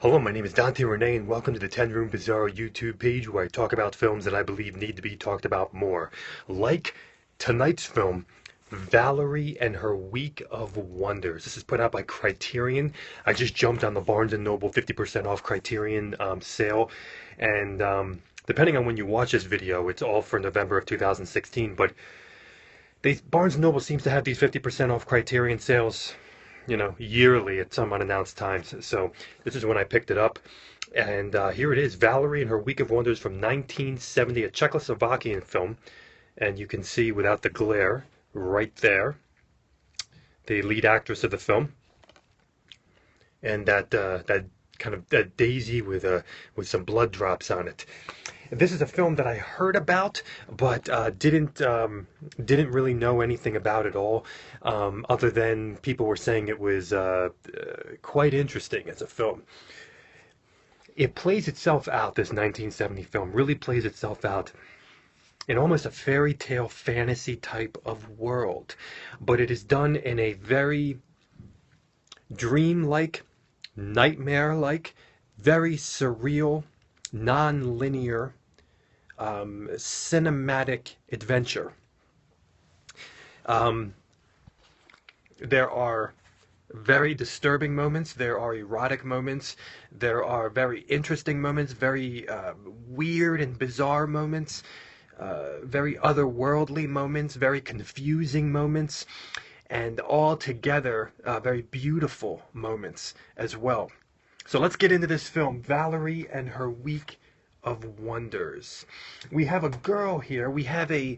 Hello, my name is Dante Renee, and welcome to the 10 Room Bizarro YouTube page where I talk about films that I believe need to be talked about more. Like tonight's film, Valerie and Her Week of Wonders. This is put out by Criterion. I just jumped on the Barnes & Noble 50% off Criterion sale, and depending on when you watch this video, it's all for November of 2016, but Barnes & Noble seems to have these 50% off Criterion sales, yearly at some unannounced times. So this is when I picked it up. And here it is, Valerie and Her Week of Wonders from 1970, a Czechoslovakian film. And you can see without the glare right there, the lead actress of the film. And that kind of that daisy with some blood drops on it. This is a film that I heard about, but didn't really know anything about at all, other than people were saying it was quite interesting as a film. It plays itself out, this 1970 film, really plays itself out in almost a fairy tale fantasy type of world, but it is done in a very dreamlike, nightmare-like, very surreal, non-linear, cinematic adventure. There are very disturbing moments, there are erotic moments, there are very interesting moments, very weird and bizarre moments, very otherworldly moments, very confusing moments, and all together very beautiful moments as well. So let's get into this film, Valerie and Her Week of Wonders. We have a girl here. We have I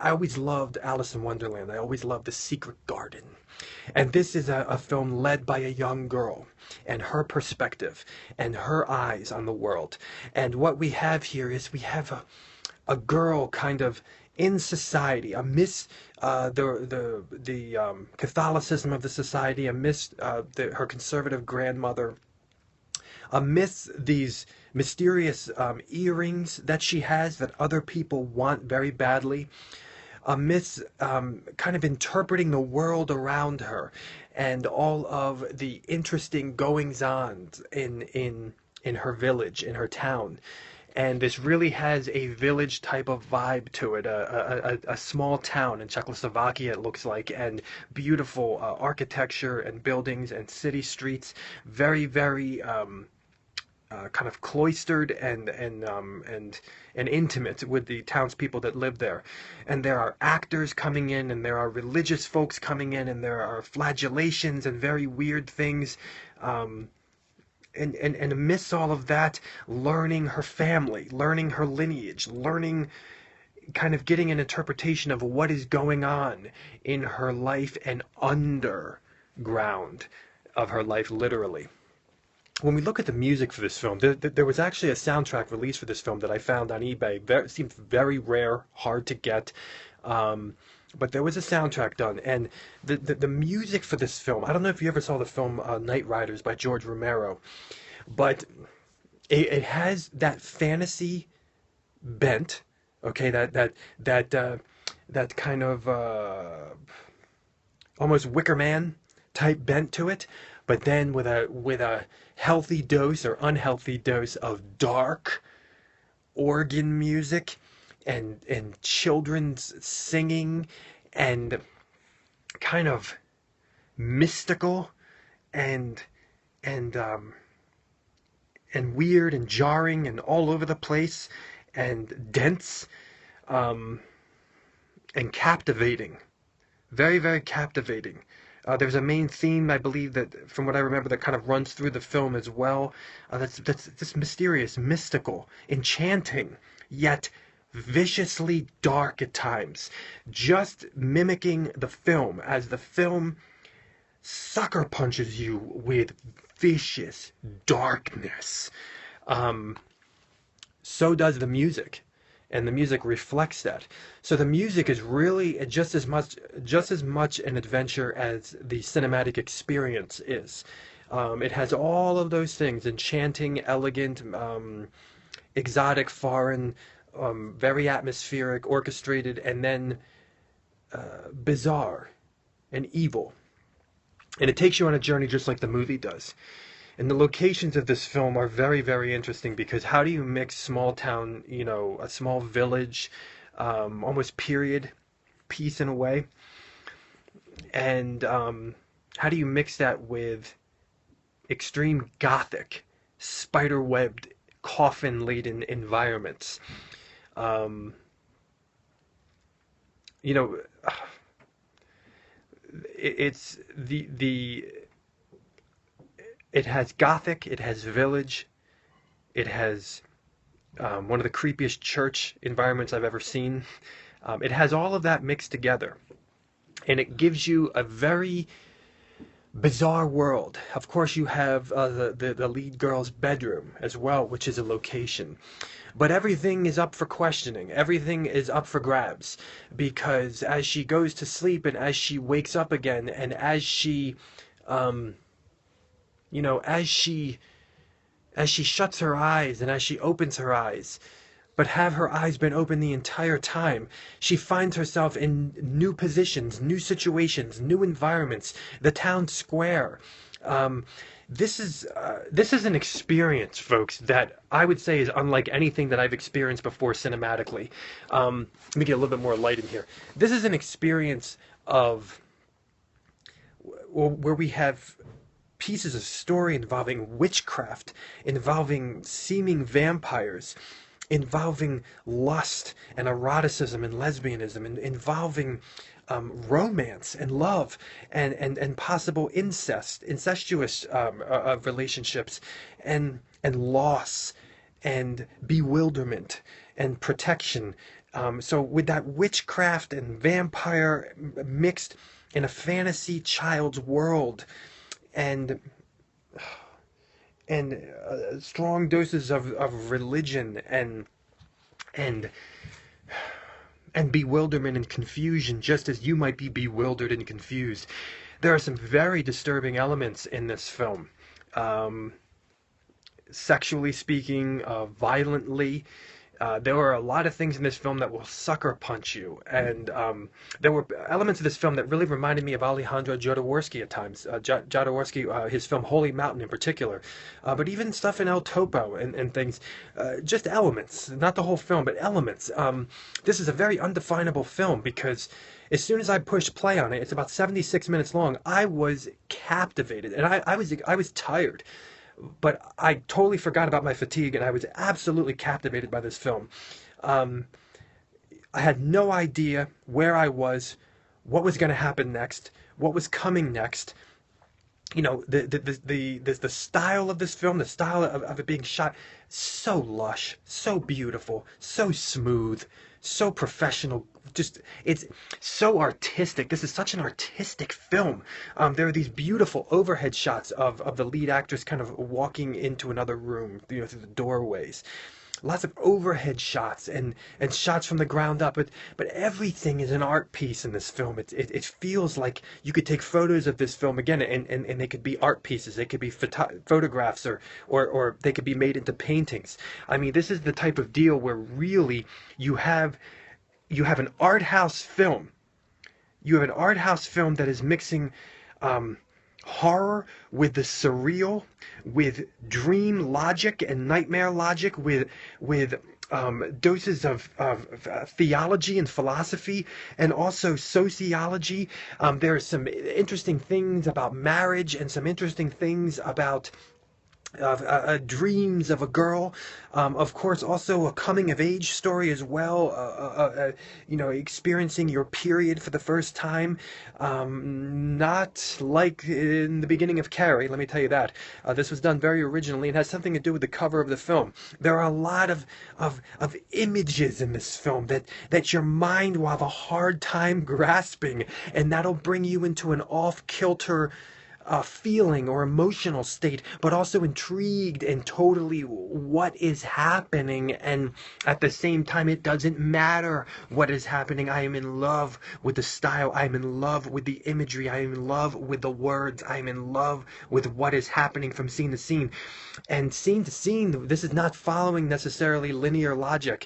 always loved Alice in Wonderland. I always loved The Secret Garden. And this is a film led by a young girl and her perspective and her eyes on the world. And what we have here is we have a girl kind of in society, amidst the Catholicism of the society, amidst her conservative grandmother, amidst these mysterious earrings that she has that other people want very badly, amidst kind of interpreting the world around her and all of the interesting goings-on in her village, in her town. And this really has a village type of vibe to it, a small town in Czechoslovakia, it looks like, and beautiful architecture and buildings and city streets, very, very kind of cloistered and intimate with the townspeople that live there. And there are actors coming in, and there are religious folks coming in, and there are flagellations and very weird things. And amidst all of that, learning her family, learning her lineage, learning, kind of getting an interpretation of what is going on in her life and underground of her life, literally. When we look at the music for this film, there was actually a soundtrack released for this film that I found on eBay. It seemed very rare, hard to get. But there was a soundtrack done, and the music for this film, I don't know if you ever saw the film Night Riders by George Romero, but it has that fantasy bent, okay, that kind of almost Wicker Man type bent to it, but then with a healthy dose or unhealthy dose of dark organ music and children's singing and kind of mystical and weird and jarring and all over the place and dense, and captivating, very, very captivating. There's a main theme, I believe, that, from what I remember, that kind of runs through the film as well. That's mysterious, mystical, enchanting, yet viciously dark at times. Just mimicking the film, as the film sucker punches you with vicious darkness. So does the music. And the music reflects that. So the music is really just as much an adventure as the cinematic experience is. It has all of those things: enchanting, elegant, exotic, foreign, very atmospheric, orchestrated, and then bizarre and evil. And it takes you on a journey just like the movie does. And the locations of this film are very, very interesting because how do you mix small town, a small village, almost period piece in a way, and how do you mix that with extreme gothic, spider-webbed, coffin-laden environments? Um, you know, it's the it has gothic, it has village, it has one of the creepiest church environments I've ever seen. It has all of that mixed together, and it gives you a very bizarre world. Of course, you have the lead girl's bedroom as well, which is a location. But everything is up for questioning. Everything is up for grabs because as she goes to sleep and as she wakes up again, and as she, um, you know, as she shuts her eyes and as she opens her eyes, but have her eyes been open the entire time, she finds herself in new positions, new situations, new environments, the town square. Um, this is an experience, folks, that I would say is unlike anything that I've experienced before cinematically. Let me get a little bit more light in here. This is an experience of where we have pieces of story involving witchcraft, involving seeming vampires, involving lust and eroticism and lesbianism, and involving romance and love and possible incestuous relationships, and loss and bewilderment and protection. So with that witchcraft and vampire mixed in a fantasy child's world, and strong doses of religion and and bewilderment and confusion, just as you might be bewildered and confused. There are some very disturbing elements in this film. Um, Sexually speaking, violently. There were a lot of things in this film that will sucker punch you, and there were elements of this film that really reminded me of Alejandro Jodorowsky at times. Jodorowsky, his film Holy Mountain in particular, but even stuff in El Topo and things. Just elements, not the whole film, but elements. This is a very undefinable film because as soon as I pushed play on it, it's about 76 minutes long. I was captivated, and I was tired, but I totally forgot about my fatigue, and I was absolutely captivated by this film. Um, I had no idea where I was, what was going to happen next, what was coming next. The style of this film, the style of it being shot, so lush, so beautiful, so smooth, so professional. Just it's so artistic. This is such an artistic film. There are these beautiful overhead shots of the lead actress kind of walking into another room, through the doorways. Lots of overhead shots and shots from the ground up, but everything is an art piece in this film. It feels like you could take photos of this film again, and they could be art pieces. They could be photographs, or they could be made into paintings. I mean, this is the type of deal where really you have an art house film. You have an art house film that is mixing horror with the surreal, with dream logic and nightmare logic, with doses of theology and philosophy, and also sociology. There are some interesting things about marriage and some interesting things about dreams of a girl. Of course, also a coming of age story as well. Experiencing your period for the first time. Not like in the beginning of Carrie, let me tell you that. This was done very originally and has something to do with the cover of the film. There are a lot of images in this film that your mind will have a hard time grasping, and that'll bring you into an off-kilter feeling or emotional state, but also intrigued and totally what is happening. And at the same time, it doesn't matter what is happening. I am in love with the style. I am in love with the imagery. I am in love with the words. I am in love with what is happening from scene to scene. And scene to scene, this is not following necessarily linear logic.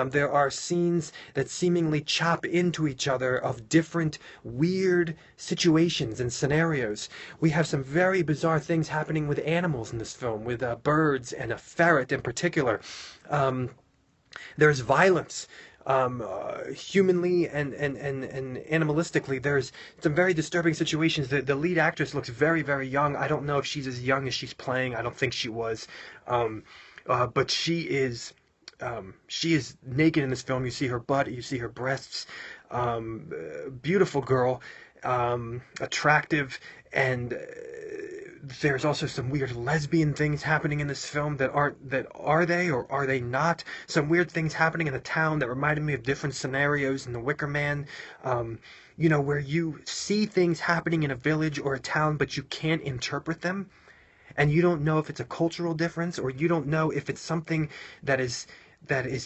There are scenes that seemingly chop into each other of different weird situations and scenarios We have some very bizarre things happening with animals in this film, with birds and a ferret in particular. Um, there's violence, humanly and animalistically. There's some very disturbing situations. The lead actress looks very, very young. I don't know if she's as young as she's playing. I don't think she was. But she is naked in this film. You see her butt, you see her breasts. Beautiful girl, attractive, and there's also some weird lesbian things happening in this film that are they or are they not? Some weird things happening in the town that reminded me of different scenarios in The Wicker Man. Where you see things happening in a village or a town, but you can't interpret them, and you don't know if it's a cultural difference, or you don't know if it's something that is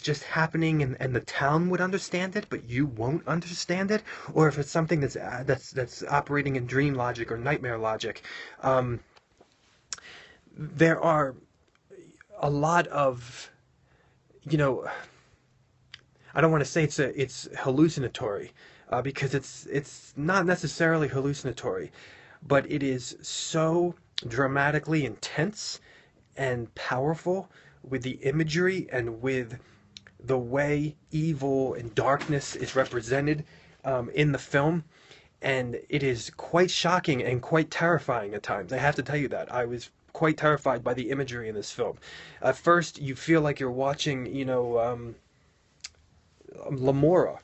just happening, and the town would understand it, but you won't understand it, or if it's something that's operating in dream logic or nightmare logic. There are a lot of, I don't want to say it's hallucinatory, because it's not necessarily hallucinatory, but it is so dramatically intense and powerful with the imagery and with the way evil and darkness is represented in the film. And it is quite shocking and quite terrifying at times. I have to tell you that. I was quite terrified by the imagery in this film. At first, you feel like you're watching, Lamora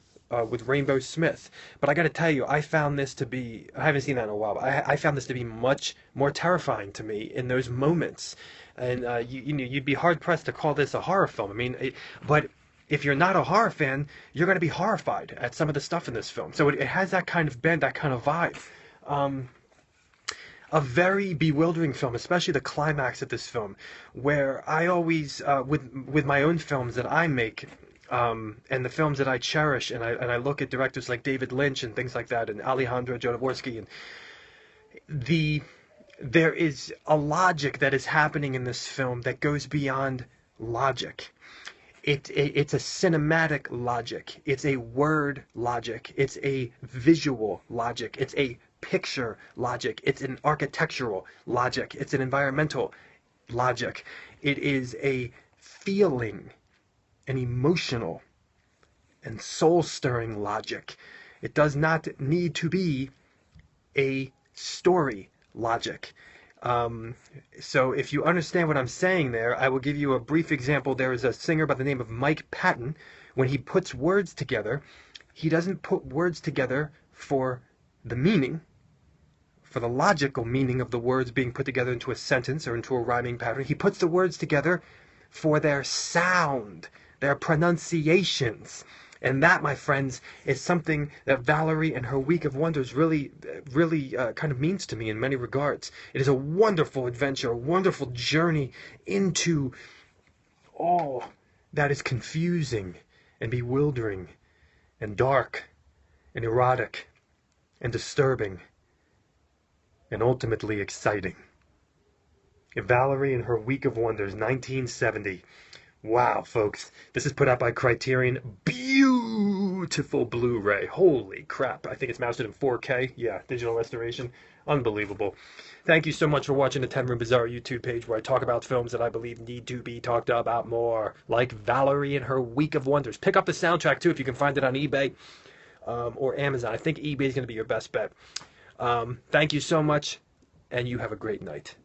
with Rainbow Smith. But I got to tell you, I found this to be, I haven't seen that in a while, but I found this to be much more terrifying to me in those moments. And you'd be hard pressed to call this a horror film. I mean, but if you're not a horror fan, you're going to be horrified at some of the stuff in this film. So it has that kind of bend, that kind of vibe. A very bewildering film, especially the climax of this film, where I always, with my own films that I make, and the films that I cherish, and I look at directors like David Lynch and things like that, and Alejandro Jodorowsky, and there is a logic that is happening in this film that goes beyond logic. It's a cinematic logic. It's a word logic. It's a visual logic. It's a picture logic. It's an architectural logic. It's an environmental logic. It is a feeling, an emotional and soul-stirring logic. It does not need to be a story logic. So if you understand what I'm saying there, I will give you a brief example. There is a singer by the name of Mike Patton. When he puts words together, he doesn't put words together for the meaning, for the logical meaning of the words being put together into a sentence or into a rhyming pattern. He puts the words together for their sound, their pronunciations. And that, my friends, is something that Valerie and her Week of Wonders really kind of means to me in many regards. It is a wonderful adventure, a wonderful journey into all that is confusing and bewildering and dark and erotic and disturbing and ultimately exciting. Valerie and her Week of Wonders, 1970. Wow, folks. This is put out by Criterion. Beautiful Blu-ray. Holy crap. I think it's mounted in 4K. Yeah, digital restoration. Unbelievable. Thank you so much for watching the 10 Room Bizarre YouTube page, where I talk about films that I believe need to be talked about more, like Valerie and her Week of Wonders. Pick up the soundtrack, too, if you can find it on eBay or Amazon. I think eBay is going to be your best bet. Thank you so much, and you have a great night.